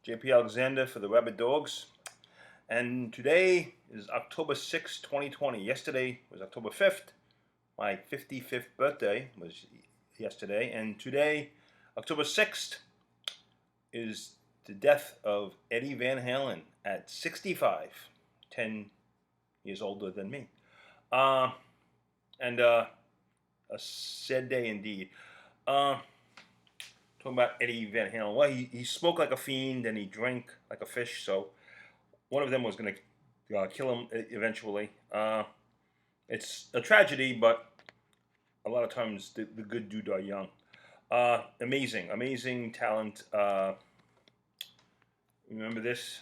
JP Alexander for the Rabid Dogs. And today is October 6th, 2020. Yesterday was October 5th. My 55th birthday was yesterday. And today, October 6th, is the death of Eddie Van Halen at 65, 10 years older than me. And a sad day indeed. Talking about Eddie Van Halen. Well, he smoked like a fiend and he drank like a fish. So one of them was going to kill him eventually. It's a tragedy, but a lot of times the good do die young. Amazing talent. Remember this?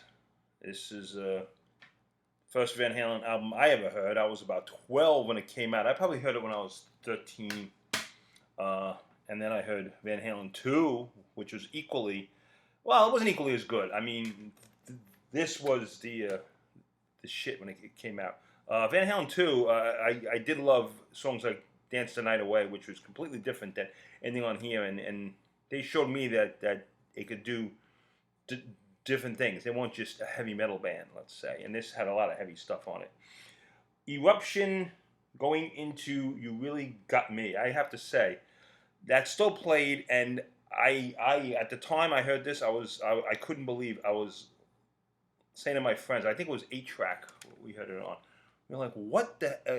This is first Van Halen album I ever heard. I was about 12 when it came out. I probably heard it when I was 13. And then I heard Van Halen 2, which was equally, well, it wasn't equally as good. I mean, this was the shit when it came out. Van Halen 2, I did love songs like Dance the Night Away, which was completely different than anything on here. And they showed me that they could do different things. They weren't just a heavy metal band, let's say. And this had a lot of heavy stuff on it. Eruption going into You Really Got Me, I have to say. That still played, and I at the time I heard this, I couldn't believe. I was saying to my friends, I think it was 8-track we heard it on. We were like,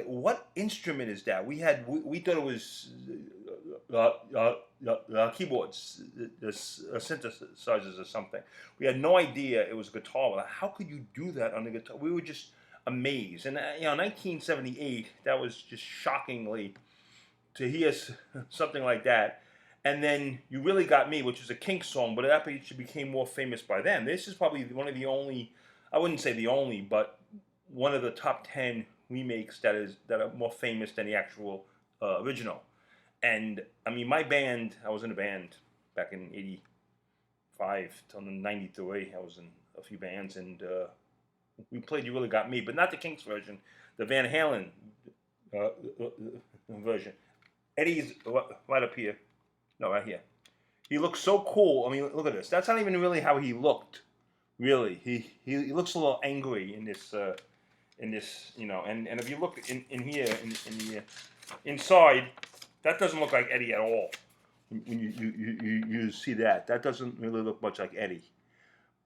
what instrument is that? We thought it was keyboards, synthesizers or something. We had no idea it was a guitar. We're like, how could you do that on the guitar? We were just amazed. And 1978, that was just shockingly to hear something like that. And then You Really Got Me, which was a Kinks song, but that became more famous by them. This is probably one of the only, I wouldn't say the only, but one of the top 10 remakes that are more famous than the actual original. And I mean, my band, I was in a band back in 85 till 93. I was in a few bands, and we played You Really Got Me, but not the Kinks version, the Van Halen version. Eddie's right up here. No, right here. He looks so cool. I mean, look at this. That's not even really how he looked. Really, he looks a little angry in this, and if you look in here in the inside, that doesn't look like Eddie at all. When you see that, that doesn't really look much like Eddie.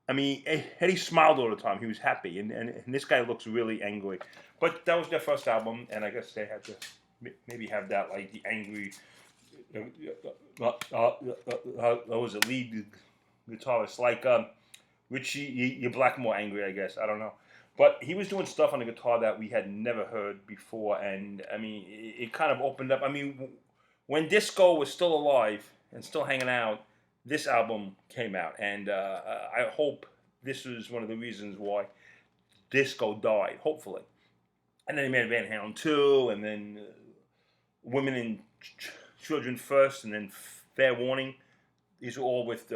I mean, Eddie smiled all the time. He was happy, and this guy looks really angry. But that was their first album, and I guess they had to maybe have that, like the angry. Was a lead guitarist like Richie Blackmore angry, I guess. I don't know, but he was doing stuff on the guitar that we had never heard before, and I mean, it kind of opened up. I mean, when disco was still alive and still hanging out, this album came out, and I hope this was one of the reasons why disco died. Hopefully, and then he made Van Halen 2, and then Women and Children First, and then Fair Warning. These were all with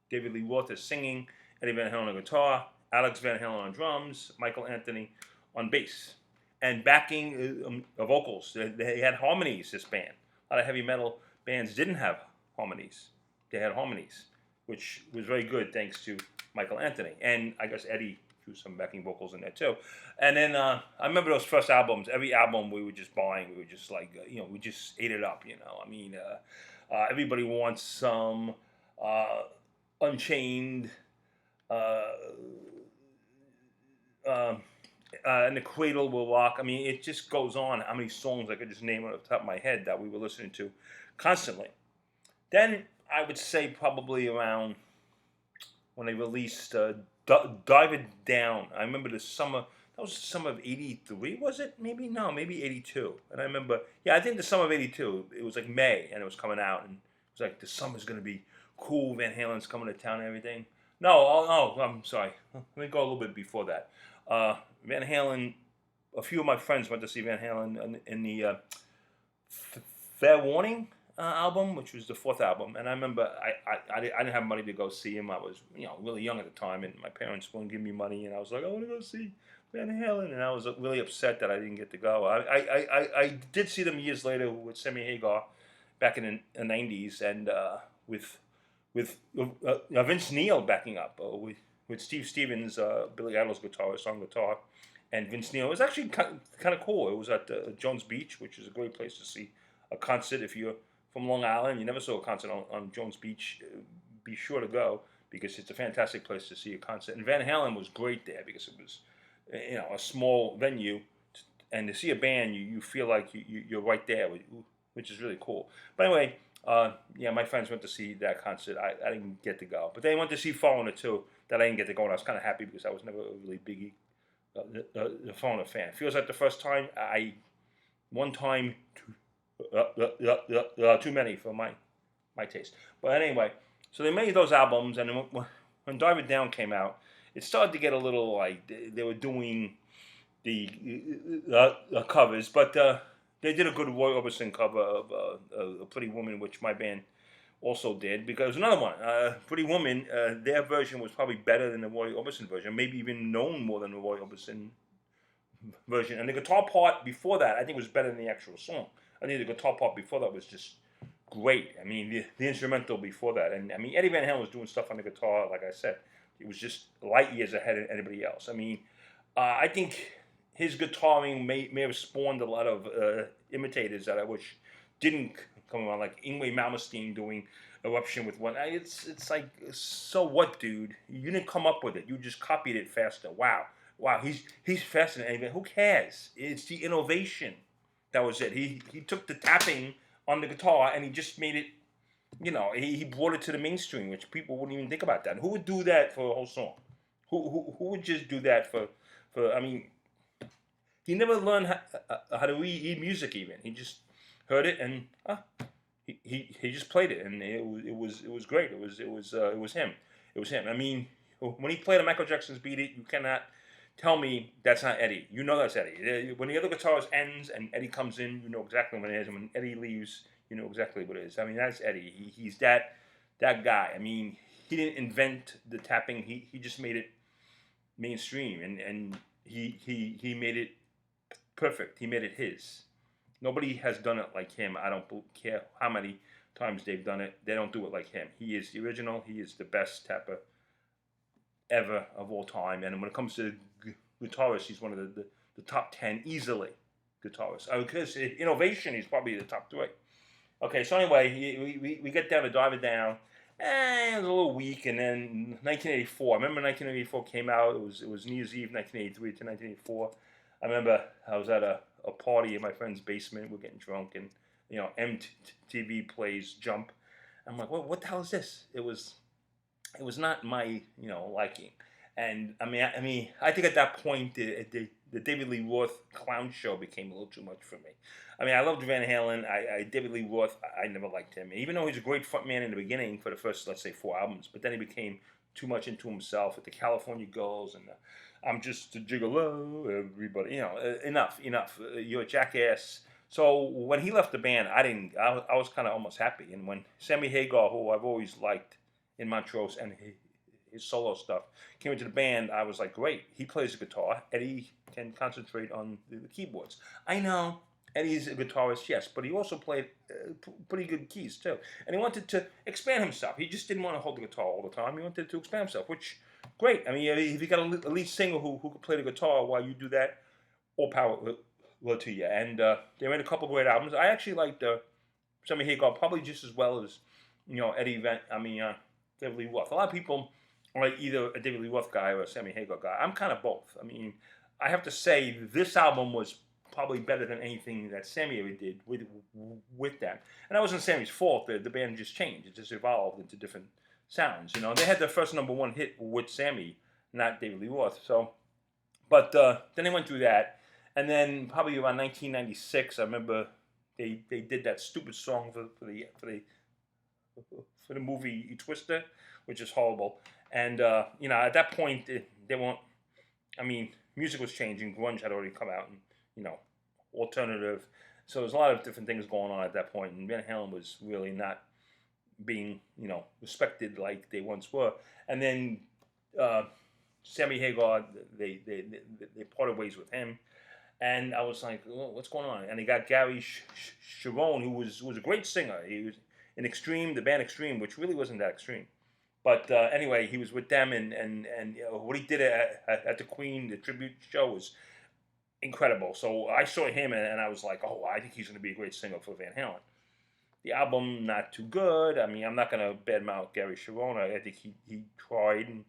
David Lee Roth as singing, Eddie Van Halen on guitar, Alex Van Halen on drums, Michael Anthony on bass. And backing vocals. They had harmonies, this band. A lot of heavy metal bands didn't have harmonies. They had harmonies, which was very good thanks to Michael Anthony. And I guess Eddie threw some backing vocals in there too. And then I remember those first albums. Every album we were just buying. We were just like, we just ate it up, I mean, Everybody Wants Some, Unchained, and The Cradle Will Rock. I mean, it just goes on. How many songs I could just name on the top of my head that we were listening to constantly. Then I would say probably around when they released Dive It Down. I remember the summer. That was the summer of '83, was it? Maybe 82. And I remember, I think the summer of '82. It was like May, and it was coming out, and it was like the summer's gonna be cool. Van Halen's coming to town and everything. No, I'm sorry. Let me go a little bit before that. Van Halen. A few of my friends went to see Van Halen in the Fair Warning album, which was the fourth album, and I remember I didn't have money to go see him. I was really young at the time, and my parents wouldn't give me money, and I was like, I want to go see Van Halen, and I was really upset that I didn't get to go. I did see them years later with Sammy Hagar back in the '90s, and with with Vince Neil backing up with Steve Stevens, Billy Idol's guitarist on guitar, and Vince Neil. It was actually kind of cool. It was at Jones Beach, which is a great place to see a concert. If you're from Long Island, you never saw a concert on Jones Beach, be sure to go because it's a fantastic place to see a concert. And Van Halen was great there because it was, a small venue, and to see a band, you feel like you're right there, which is really cool. But anyway, yeah, my friends went to see that concert. I didn't get to go, but they went to see Foreigner too. That I didn't get to go, and I was kind of happy because I was never a really big the Foreigner fan. It feels like the first time one time too many for my taste. But anyway, so they made those albums, and when Dive It Down came out, it started to get a little like they were doing the covers, but they did a good Roy Orbison cover of A Pretty Woman, which my band also did, because another one, Pretty Woman, their version was probably better than the Roy Orbison version, maybe even known more than the Roy Orbison version. And the guitar part before that, I think, was better than the actual song. I think the guitar part before that was just great. I mean, the instrumental before that, and I mean, Eddie Van Halen was doing stuff on the guitar, like I said, it was just light years ahead of anybody else. I mean, I think his guitaring may have spawned a lot of imitators that I wish didn't come around, like Yngwie Malmsteen doing Eruption with one. It's like, so what, dude? You didn't come up with it. You just copied it faster. Wow, he's faster than anybody. Who cares? It's the innovation. That was it. He took the tapping on the guitar and he just made it. He brought it to the mainstream, which people wouldn't even think about that. And who would do that for a whole song? Who would just do that for? I mean, he never learned how to read music. Even he just heard it and he just played it, and it was great. It was him. It was him. I mean, when he played a Michael Jackson's "Beat It," you cannot tell me that's not Eddie. You know that's Eddie. When the other guitarist ends and Eddie comes in, you know exactly what it is. And when Eddie leaves, you know exactly what it is. I mean, that's Eddie. He's that guy. I mean, he didn't invent the tapping. He just made it mainstream, and he made it perfect. He made it his. Nobody has done it like him. I don't care how many times they've done it. They don't do it like him. He is the original. He is the best tapper ever of all time. And when it comes to guitarists, he's one of the top 10 easily guitarists. Because innovation, he's probably the top 3. Okay, so anyway, we get down to Dive It Down. It was a little weak, and then 1984. I remember 1984 came out. It was New Year's Eve, 1983 to 1984. I remember I was at a party in my friend's basement. We're getting drunk, and MTV plays Jump. I'm like, what the hell is this? It was not my liking, and I mean I think at that point the David Lee Roth clown show became a little too much for me. I mean, I loved Van Halen. David Lee Roth, I never liked him, even though he's a great frontman in the beginning for the first, let's say, 4 albums. But then he became too much into himself with the California Girls and I'm just a gigolo, everybody. Enough. You're a jackass. So when he left the band, I was kind of almost happy. And when Sammy Hagar, who I've always liked in Montrose and his solo stuff, came into the band, I was like, great. He plays the guitar. Eddie can concentrate on the keyboards. I know Eddie's a guitarist, yes, but he also played pretty good keys too. And he wanted to expand himself. He just didn't want to hold the guitar all the time. He wanted to expand himself, which, great. I mean, if you got a lead singer who could play the guitar while you do that, all power to you. And they made a couple great albums. I actually liked Sammy Hagar probably just as well as David Lee Roth. A lot of people are like either a David Lee Roth guy or a Sammy Hagar guy. I'm kind of both. I mean, I have to say this album was probably better than anything that Sammy ever did with that. And that wasn't Sammy's fault. The band just changed. It just evolved into different sounds. They had their first #1 hit with Sammy, not David Lee Roth. So, but then they went through that, and then probably around 1996, I remember they did that stupid song for the movie Twister, which is horrible. And at that point they weren't. I mean, music was changing. Grunge had already come out, and alternative. So there's a lot of different things going on at that point, and Van Halen was really not being respected like they once were. And then Sammy Hagar, they parted ways with him, and I was like, what's going on? And they got Gary Sharon, who was a great singer. He was in Extreme, the band Extreme, which really wasn't that extreme. But anyway, he was with them, and what he did at the Queen, the tribute show, was incredible. So I saw him, and I was like, oh, I think he's going to be a great singer for Van Halen. The album not too good. I mean, I'm not gonna badmouth Gary Sharon. I think he tried, and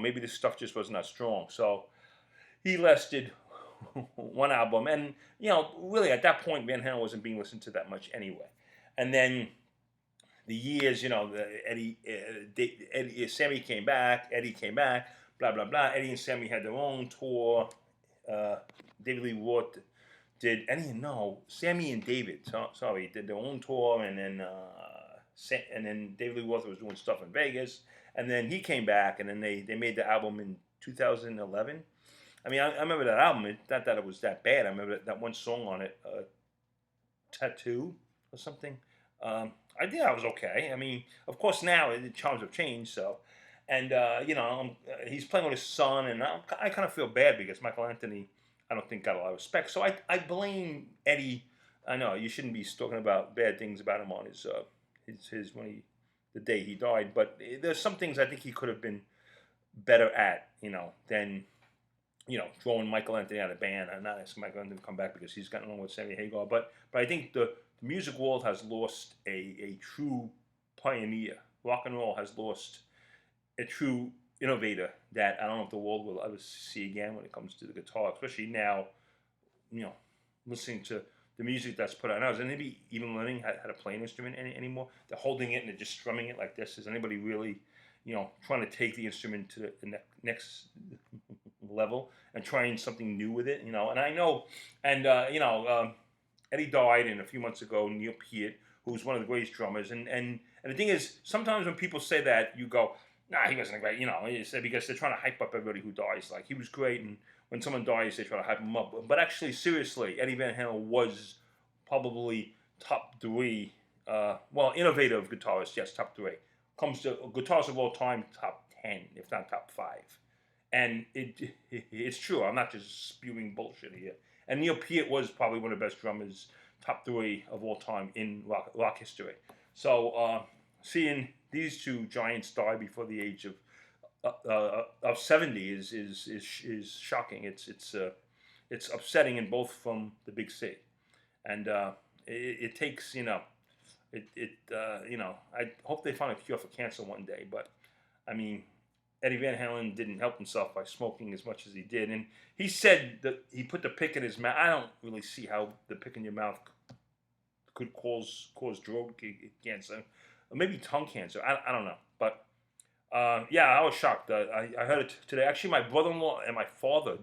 maybe the stuff just wasn't that strong. So he lasted one album, and really at that point, Van Halen wasn't being listened to that much anyway. And then the years, Sammy came back, Eddie came back, blah blah blah. Eddie and Sammy had their own tour. David Lee Roth did Sammy and David. Sorry, did their own tour, and then David Lee Roth was doing stuff in Vegas, and then he came back, and then they made the album in 2011. I mean, I remember that album. Not that it was that bad. I remember that one song on it, Tattoo or something. I think that was okay. I mean, of course now the charms have changed. So, and he's playing with his son, and I kind of feel bad because Michael Anthony, I don't think got a lot of respect. So I blame Eddie. I know you shouldn't be talking about bad things about him on his the day he died, but there's some things I think he could have been better at, than throwing Michael Anthony out of the band. I'm not asking Michael Anthony to come back because he's gotten along with Sammy Hagar, but I think the music world has lost a true pioneer. Rock and roll has lost a true innovator that I don't know if the world will ever see again when it comes to the guitar, especially now, listening to the music that's put out now. Is anybody even learning how to play an instrument anymore? They're holding it and they're just strumming it like this. Is anybody really, trying to take the instrument to the next level and trying something new with it? And I know, and Eddie died, and a few months ago, Neil Peart, who was one of the greatest drummers, and the thing is, sometimes when people say that, you go, nah, he wasn't great, because they're trying to hype up everybody who dies. Like, he was great, and when someone dies, they try to hype him up. But actually, seriously, Eddie Van Halen was probably top three, innovative guitarist, yes, top three. Comes to guitars of all time, top 10, if not top 5. And it's true. I'm not just spewing bullshit here. And Neil Peart was probably one of the best drummers, top 3 of all time in rock history. So seeing these two giants die before the age of 70 is shocking. It's upsetting, and both from the Big C. And it takes I hope they find a cure for cancer one day. But I mean, Eddie Van Halen didn't help himself by smoking as much as he did. And he said that he put the pick in his mouth. I don't really see how the pick in your mouth could cause throat cancer. Or maybe tongue cancer. I don't know. But, I was shocked. I heard it today. Actually, my brother-in-law and my father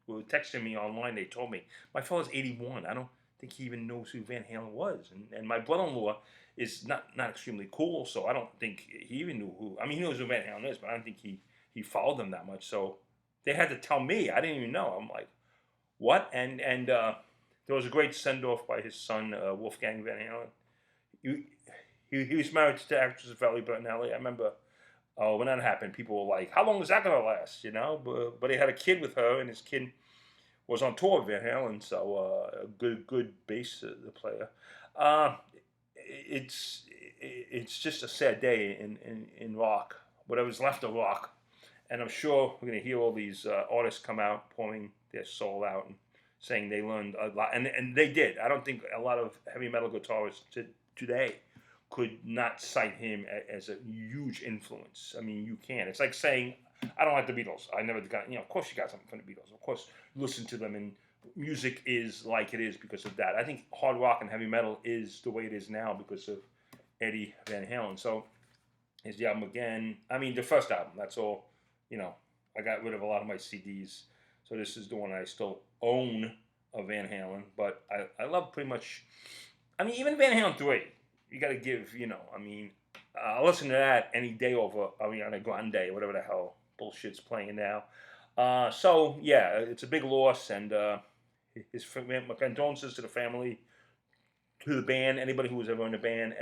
were texting me online. They told me. My father's 81. I don't think he even knows who Van Halen was. And my brother-in-law is not extremely cool, so I don't think he even knew who. I mean, he knows who Van Halen is, but I don't think he followed them that much. So they had to tell me. I didn't even know. I'm like, what? And there was a great send-off by his son, Wolfgang Van Halen. He was married to actress Valerie Bertinelli. I remember when that happened, people were like, how long is that going to last, But he had a kid with her, and his kid was on tour with Van Halen, so a good bass player. It's just a sad day in rock, whatever's left of rock, and I'm sure we're going to hear all these artists come out pouring their soul out and saying they learned a lot, and they did. I don't think a lot of heavy metal guitarists today could not cite him as a huge influence. I mean, you can. It's like saying, I don't like the Beatles. I never got, of course you got something from the Beatles. Of course you listen to them, and music is like it is because of that. I think hard rock and heavy metal is the way it is now because of Eddie Van Halen. So here's the album again. I mean, the first album, that's all, I got rid of a lot of my CDs. So this is the one I still own of Van Halen. But I love pretty much, I mean, even Van Halen 3, you got to give, I'll listen to that any day over Ariana Grande, whatever the hell bullshit's playing now. So, yeah, it's a big loss, and my condolences to the family, to the band, anybody who was ever in the band,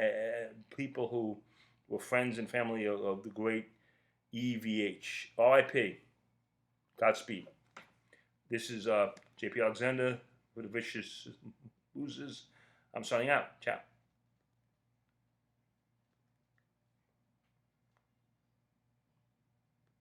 people who were friends and family of the great EVH. R.I.P. Godspeed. This is J.P. Alexander with the Vicious Losers. I'm signing out. Ciao.